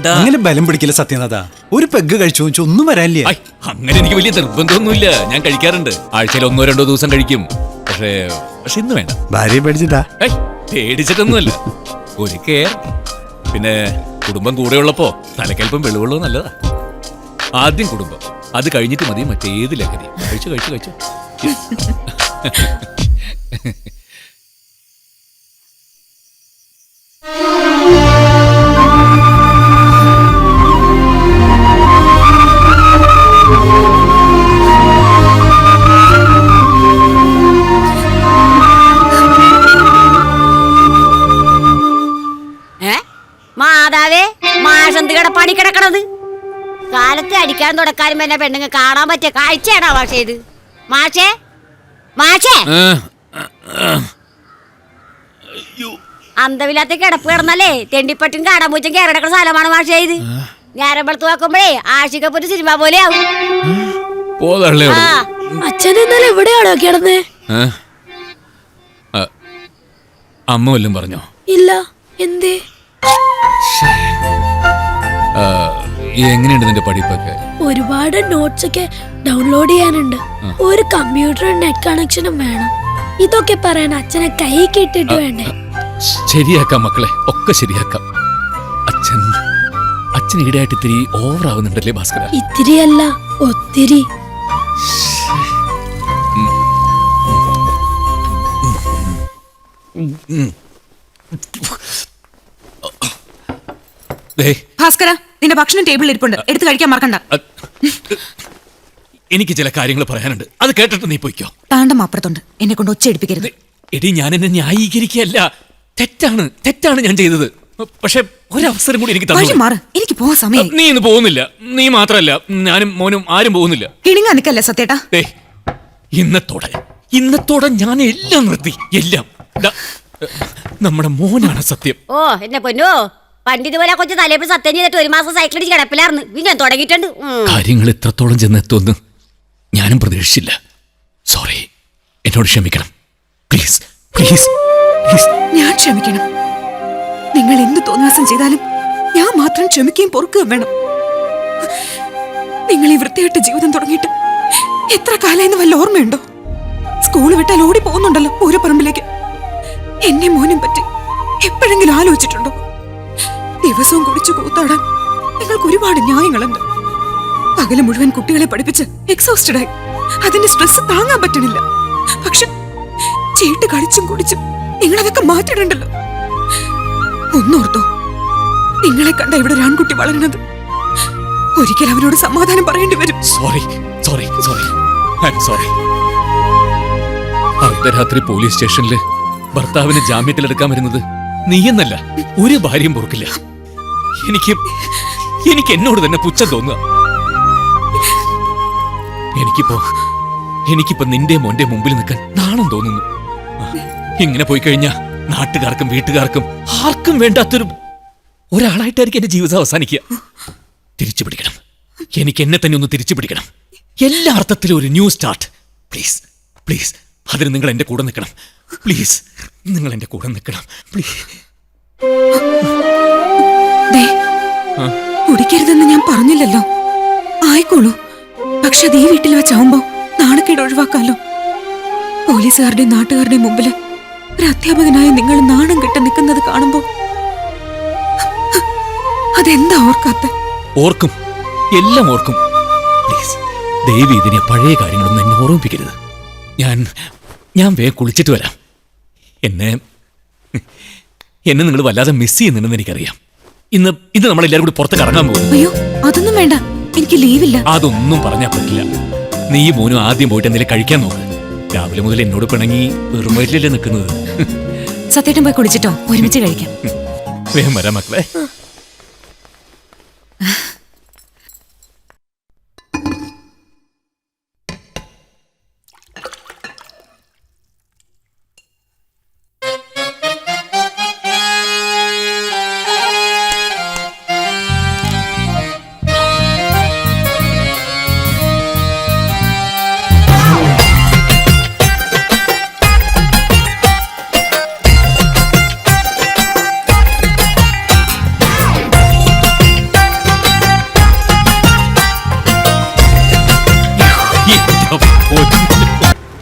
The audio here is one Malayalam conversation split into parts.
വേണ്ട. അങ്ങനെ ബലം പിടിക്കില്ല സത്യനാഥ. ഒരു പെഗ് കഴിച്ചു ഒന്നും വരാനില്ല. അങ്ങനെ എനിക്ക് വലിയ നിർബന്ധമൊന്നുമില്ല. ഞാൻ കഴിക്കാറുണ്ട്. ആഴ്ചയിൽ 1-2 ദിവസം കഴിക്കും. പക്ഷേ ഇന്ന് വേണ്ട. ഭാര്യ പേടിച്ചിട്ടാ? പേടിച്ചിട്ടൊന്നുമല്ല, ഒരു കെയർ. പിന്നെ കുടുംബം കൂടെ ഉള്ളപ്പോ തലക്കൽപ്പം വെളിവുള്ളത് നല്ലതാ. ആദ്യം കുടുംബം, അത് കഴിഞ്ഞിട്ട് മതി മറ്റേത് ലഹരി. കഴിച്ചു. മാതാവേ, മാഷന്ത് പണി കിടക്കണത്? കാലത്ത് അടിക്കാനും തുടക്കാനും എന്നെ പെണ്ണുങ്ങൾ കാണാൻ പറ്റിയ കാഴ്ചയാണോ മാഷേ ഇത്? മാഷേ അന്തമില്ലാത്ത കിടപ്പ് കിടന്നല്ലേ തെണ്ടിപ്പട്ടും കാടാമ്പൂച്ചും കയറി കിടക്കുന്ന സ്ഥലമാണ് മാഷേ ഇത്. ഞാരമ്പളത്ത് നോക്കുമ്പോഴേ ആഷികപ്പൊരു സിനിമ പോലെ ആവും. അച്ഛൻ ഇന്നലെ എവിടെയാണോ കിടന്നേ? അമ്മ വല്ലതും പറഞ്ഞോ? ഇല്ല. എന്തേ? എങ്ങനെയുണ്ട് നിന്റെ പഠിപ്പൊക്കെ? ഒരുപാട് നോട്ട്സ് ഒക്കെ ഡൗൺലോഡ് ചെയ്യാനുണ്ട്. ഒരു കമ്പ്യൂട്ടറും നെറ്റ് കണക്ഷനും വേണം. ഇതൊക്കെ പറയാൻ അച്ഛനെ കൈ കിട്ടിട്ട് വേണ്ടേ? ശരിയാക്കാം മക്കളെ, ഒക്കെ ശരിയാക്കാം. അച്ഛൻ ഈടായിട്ട് ഇത്തിരി ഓവർ ആവുന്നുണ്ടല്ലേ ഭാസ്കര? ഇത്തിരിയല്ല, ഒത്തിരി. ഭാസ്കര, നിന്റെ ഭക്ഷണം ടേബിളിൽ ഇരിപ്പുണ്ട്, എടുത്ത് കഴിക്കാൻ മറക്കണ്ട. എനിക്ക് ചില കാര്യങ്ങൾ പറയാനുണ്ട്, അത് കേട്ടിട്ട് നീ പോയിക്കോ. താണ്ടം അപ്പുറത്തുണ്ട്, എന്നെ കൊണ്ട് ഒച്ച എടുപ്പിക്കരുത്. എടി, ഞാൻ എന്നെ ന്യായീകരിക്കുകയല്ല. തെറ്റാണ് ഞാൻ ചെയ്തത്. പക്ഷെ ഒരവസരം കൂടി എനിക്ക് മാറ്, എനിക്ക് പോവാൻ സമയം. നീ ഇന്ന് പോകുന്നില്ല. നീ മാത്രല്ല, ഞാനും മോനും ആരും പോകുന്നില്ല. കിണിങ്ങാ നിക്കല്ലേ സത്യേട്ടാ. ഇന്നത്തോടെ ഞാൻ എല്ലാം നിർത്തി. എല്ലാം നമ്മുടെ മോനാണ് സത്യം. ഓ എന്നെ പൊന്നോ, പണ്ടിതുപോലെ കൊച്ചു തലേപ്പ് സത്യം ചെയ്തിട്ട് 1 മാസം സൈക്കിൾ അടിച്ച് കിടപ്പിലായിരുന്നു. ഞാൻ തുടങ്ങിയിട്ടുണ്ട്. കാര്യങ്ങൾ ഇത്രത്തോളം ചെന്നെത്തുമെന്ന് ഞാനും പ്രതീക്ഷിച്ചില്ല. സോറി, എന്നോട് ക്ഷമിക്കണം. പ്ലീസ്. ഞാൻ ക്ഷമിക്കണം? നിങ്ങൾ എന്ത് തോന്നിവാസം ചെയ്താലും ഞാൻ മാത്രം ക്ഷമിക്കുകയും പൊറുക്കുകയും വേണം. നിങ്ങൾ ഈ വൃത്തിയായിട്ട് ജീവിതം തുടങ്ങിയിട്ട് എത്ര കാലമായെന്ന് വല്ല ഓർമ്മയുണ്ടോ? സ്കൂൾ വിട്ടാൽ ഓടി പോകുന്നുണ്ടല്ലോ ഓരോ പറമ്പിലേക്ക്. എന്നെ മോനും പറ്റി എപ്പോഴെങ്കിലും ആലോചിച്ചിട്ടുണ്ടോ? ദിവസവും കുടിച്ചു കൂത്താടാൻ നിങ്ങൾക്ക് ഒരുപാട് ന്യായങ്ങളുണ്ട്. പകല് മുഴുവൻ കുട്ടികളെ പഠിപ്പിച്ച് എക്സോസ്റ്റഡ് ആയി. അതിന്റെ സ്ട്രെസ് താങ്ങാൻ പറ്റണില്ല. പക്ഷെ ചീട്ട് കളിച്ചും കുടിച്ചും നിങ്ങളതൊക്കെ മാറ്റിടണ്ടല്ലോ. ഒന്നോർത്തോ, നിങ്ങളെ കണ്ട ഇവിടെ ഒരു ആൺകുട്ടി വളരുന്നത്. ഒരിക്കൽ അവനോട് സമാധാനം പറയേണ്ടി വരും. സോറി. അർദ്ധരാത്രി പോലീസ് സ്റ്റേഷനില് ഭർത്താവിനെ ജാമ്യത്തിലെടുക്കാൻ വരുന്നത് നീയെന്നല്ല ഒരു ഭാര്യയും പൊറുക്കില്ല. എനിക്ക് എന്നോട് തന്നെ പുച്ഛം തോന്നുക. എനിക്കിപ്പോ നിന്റെ മോന്റെ മുമ്പിൽ നിൽക്കാൻ നാണം തോന്നുന്നു. ഇങ്ങനെ പോയി കഴിഞ്ഞാ നാട്ടുകാർക്കും വീട്ടുകാർക്കും ആർക്കും വേണ്ടാത്തൊരു ഒരാളായിട്ടായിരിക്കും എന്റെ ജീവിതം അവസാനിക്കുക. തിരിച്ചു പിടിക്കണം. എനിക്ക് എന്നെ തന്നെ ഒന്ന് തിരിച്ചു പിടിക്കണം. എല്ലാ അർത്ഥത്തിലും ഒരു ന്യൂ സ്റ്റാർട്ട്. പ്ലീസ്. അതിന് നിങ്ങൾ എന്റെ കൂടെ നിൽക്കണം. പ്ലീസ്, നിങ്ങൾ എന്റെ കൂടെ നിൽക്കണം. പ്ലീസ്. കുടിക്കരുതെന്ന് ഞാൻ പറഞ്ഞില്ലല്ലോ. ആയിക്കോളൂ. പക്ഷെ അത് ഈ വീട്ടിൽ വെച്ചാവുമ്പോ നാണക്കേട് ഒഴിവാക്കാലോ. പോലീസുകാരുടെയും നാട്ടുകാരുടെയും മുമ്പില് ഒരു അധ്യാപകനായ നിങ്ങൾ നാണം കെട്ട് നിൽക്കുന്നത് കാണുമ്പോ അതെന്താ ഓർക്കാത്ത? ഓർക്കും, എല്ലാം ഓർക്കും. പ്ലീസ്, ദേവി ഇതിനെ പഴയ കാര്യങ്ങളൊന്നും എന്നെ ഓർമ്മിപ്പിക്കരുത്. ഞാൻ വേഗം കുളിച്ചിട്ട് വരാം. എന്നെ നിങ്ങൾ വല്ലാതെ മിസ് ചെയ്യുന്നുണ്ടെന്ന് എനിക്കറിയാം. ഇത് നമ്മളെല്ലാരും കൂടി പുറത്ത് കറങ്ങാൻ പോകും. അയ്യോ, അതൊന്നും വേണ്ട, എനിക്ക് ലീവില്ല. അതൊന്നും പറഞ്ഞാൽ പറ്റില്ല. നീ മോനും ആദ്യം പോയിട്ട് എന്തെങ്കിലും കഴിക്കാൻ നോക്ക്. രാവിലെ മുതൽ എന്നോട് പിണങ്ങി വെറും വയറ്റിലല്ലേ നിൽക്കുന്നത്. സത്യേട്ടൻ പോയി കുളിച്ചിട്ടോ, ഒരുമിച്ച് കഴിക്കാം. വേഗം വരാം മക്കളെ.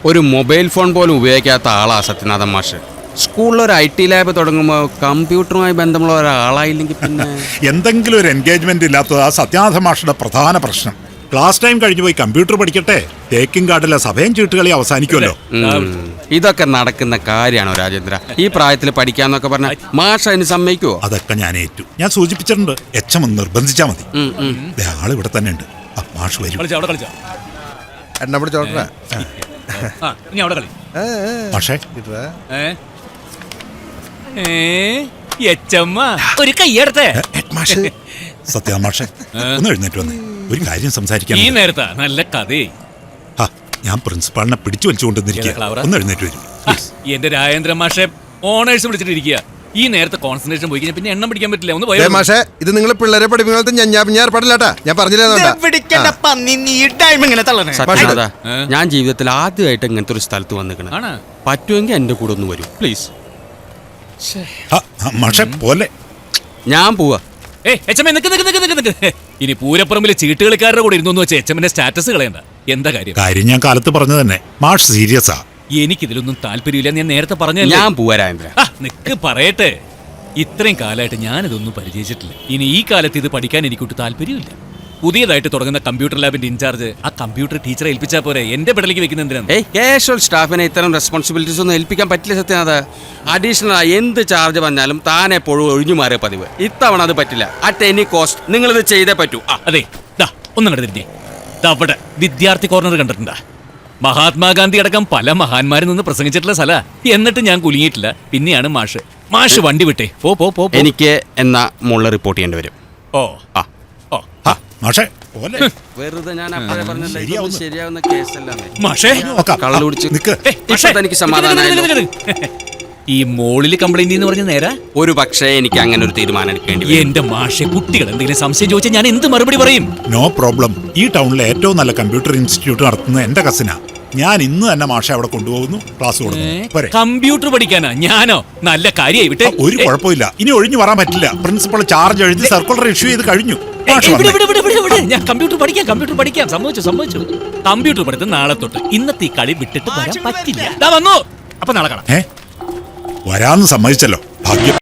ഒരു മൊബൈൽ ഫോൺ പോലും ഉപയോഗിക്കാത്ത ആളാ സത്യനാഥൻ മാഷ്. സ്കൂളിൽ ഒരു IT ലാബ് തുടങ്ങുമ്പോൾ കമ്പ്യൂട്ടറുമായി ബന്ധമുള്ള ഒരാളായില്ലെങ്കിൽ പിന്നെ എന്തെങ്കിലും ഒരു എൻഗേജ്മെന്റ് ഇല്ലാത്തത് ആ സത്യാനാഥ മാഷയുടെ പ്രധാന പ്രശ്നം. ക്ലാസ് ടൈം കഴിഞ്ഞു പോയി കമ്പ്യൂട്ടർ പഠിക്കട്ടെ, തേക്കിൻ കാട്ടിലെ സഭയും ചീട്ടുകളി അവസാനിക്കുമല്ലോ. ഇതൊക്കെ നടക്കുന്ന കാര്യമാണോ രാജേന്ദ്ര? ഈ പ്രായത്തിൽ പഠിക്കാന്നൊക്കെ പറഞ്ഞാൽ മാഷ് അതിന് സമ്മതിക്കുവോ? അതൊക്കെ ഞാൻ ഏറ്റു. ഞാൻ സൂചിപ്പിച്ചിട്ടുണ്ട്, HM ഒന്ന് നിർബന്ധിച്ചാ മതി. ദേ, ആള് ഇവിടെ തന്നെ ഉണ്ട്. മാഷ് വരും. കളിച്ചോ, അവിടെ കളിച്ചോ. എണ്ണ പിടിച്ചോട്ടെ. ഇനി അവിടെ കളി. മാഷേ, ഒരു കൈയെടുത്തേ. സത്യാനാഥ മാഷേ, ഒന്ന് എഴുന്നേറ്റ് വന്നേ, ഒരു കാര്യം സംസാരിക്കാൻ. ഈ നേരത്താ നല്ല കഥയെ. ഞാൻ പ്രിൻസിപ്പാളിനെ പിടിച്ചു വലിച്ചുകൊണ്ടിരിക്കുക. ഒന്ന് എഴുന്നേറ്റ് വരും. എന്റെ രാജേന്ദ്ര മാഷെ ഓണേഴ്സ് വിളിച്ചിട്ടിരിക്കുക. ഈ നേരത്തെ കോൺസെൻട്രേഷൻ പോയി കഴിഞ്ഞാൽ പിന്നെ എണ്ണം പിടിക്കാൻ പറ്റില്ല. ഒന്ന് പോയോ മാഷേ, ഇത് നിങ്ങൾ പിള്ളേരെ പഠിപ്പിക്കുന്നത് ഞാൻ ഏർപ്പാടില്ലാട്ടാ. ഞാൻ സത്യനാഥ, ഞാൻ ജീവിതത്തിൽ ആദ്യമായിട്ട് ഇങ്ങനത്തെ ഒരു സ്ഥലത്ത് വന്നിക്കണ. പറ്റുമെങ്കിൽ എന്റെ കൂടെ ഒന്ന് വരൂ പ്ലീസ്. മാഷെ പോലെ ഞാൻ പോവാ. ഇനി പൂരപ്പറമ്പിലെ ചീട്ടുകളിക്കാരുടെ കൂടെ ഇരുന്നു വെച്ച് HMന്റെ സ്റ്റാറ്റസ് കളയണ്ട. എന്താ കാര്യം? കാര്യം ഞാൻ കാലത്ത് പറഞ്ഞു തന്നെ. മാഷ് സീരിയസാ. എനിക്കിതിലൊന്നും താല്പര്യമില്ല. ഞാൻ നേരത്തെ പറഞ്ഞ ഞാൻ പോവാ രാജേന്ദ്ര. നിക്ക് പറയട്ടെ. ഇത്രയും കാലമായിട്ട് ഞാനിതൊന്നും പരിചയിച്ചിട്ടില്ല. ഇനി ഈ കാലത്ത് ഇത് പഠിക്കാൻ എനിക്കൊട്ട് താല്പര്യമില്ല. പുതിയതായിട്ട് തുടങ്ങുന്ന കമ്പ്യൂട്ടർ ലാബിന്റെ ഇൻചാർജ് ആ കമ്പ്യൂട്ടർ ടീച്ചറെ ഏൽപ്പിച്ചാൽ പോരെ. എന്റെ പെടലേക്ക് വെക്കുന്ന എന്തിനാണ്? കാഷ്വൽ സ്റ്റാഫിനെ ഇത്തരം റെസ്പോൺസിബിലിറ്റീസ് ഒന്നും ഏൽപ്പിക്കാൻ പറ്റില്ല സത്യനാഥ. അഡീഷണൽ ആയി എന്ത് ചാർജ് വന്നാലും താൻ എപ്പോഴും ഒഴിഞ്ഞു മാറിയ പതിവ്. ഇത്തവണ അത് പറ്റില്ല. അറ്റ് എനി കോസ്റ്റ് നിങ്ങളിത് ചെയ്തേ പറ്റൂ. അതെ, ഒന്നും കണ്ടിരുന്നേ. അവിടെ വിദ്യാർത്ഥി കോർണർ കണ്ടിട്ടുണ്ടാ? മഹാത്മാഗാന്ധി അടക്കം പല മഹാന്മാരിൽ നിന്ന് പ്രസംഗിച്ചിട്ടുള്ള സ്ഥല. എന്നിട്ട് ഞാൻ കുലുങ്ങിയിട്ടില്ല. പിന്നെയാണ് മാഷ് വണ്ടി വിട്ടേ. പോ. എനിക്ക് എന്നാ മുള്ള റിപ്പോർട്ട് ചെയ്യേണ്ടി വരും. മാഷേ പോലെ. വെറുതെ ഞാൻ അപ്പോഴേ പറഞ്ഞില്ല, ഇതൊന്നും ശരിയാവുന്ന കേസല്ല. മാഷേ കള്ളുപിടിച്ച് നിക്ക്. എനിക്ക് സമാധാനം. ഈ മോളില് കംപ്ലൈന്റ് എന്ന് പറഞ്ഞ നേരാ? ഒരു പക്ഷേ എനിക്ക് അങ്ങനെ ഒരു തീരുമാനം എടുക്കേണ്ടി വരും. എന്റെ മാഷെ, കുട്ടികൾ എന്തെങ്കിലും സംശയം ചോദിച്ചാൽ ഞാൻ എന്ത് മറുപടി പറയും? No problem. ഈ ടൗണിലെ ഏറ്റവും നല്ല കമ്പ്യൂട്ടർ ഇൻസ്റ്റിറ്റ്യൂട്ട് നടത്തുന്ന എന്റെ കസിനാ. ഞാൻ ഇന്ന് തന്നെ മാഷെ അവിടെ കൊണ്ടുപോകുന്നു, ക്ലാസ് കൊടുക്കുന്നു. കമ്പ്യൂട്ടർ പഠിക്കാനാ? ഞാനോ? നല്ല കാര്യമായി വിട്ടെ. ഒരു കുഴപ്പമില്ല. ഇനി ഒഴിഞ്ഞു വരാൻ പറ്റില്ല. പ്രിൻസിപ്പൾ ചാർജ് എഴുതി സർക്കുലർ ഇഷ്യൂ ചെയ്ത് കഴിഞ്ഞു. ഞാൻ കമ്പ്യൂട്ടർ പഠിക്കാം. സമ്മതിച്ചു. കമ്പ്യൂട്ടർ പഠിത്തം നാളെ തൊട്ട്. ഇന്നത്തെ ഈ കളി വിട്ടിട്ട് വരാൻ പറ്റില്ല. വന്നു. അപ്പൊ നാളെ കാണാം. വരാന്ന് സമ്മതിച്ചല്ലോ, ഭാഗ്യം.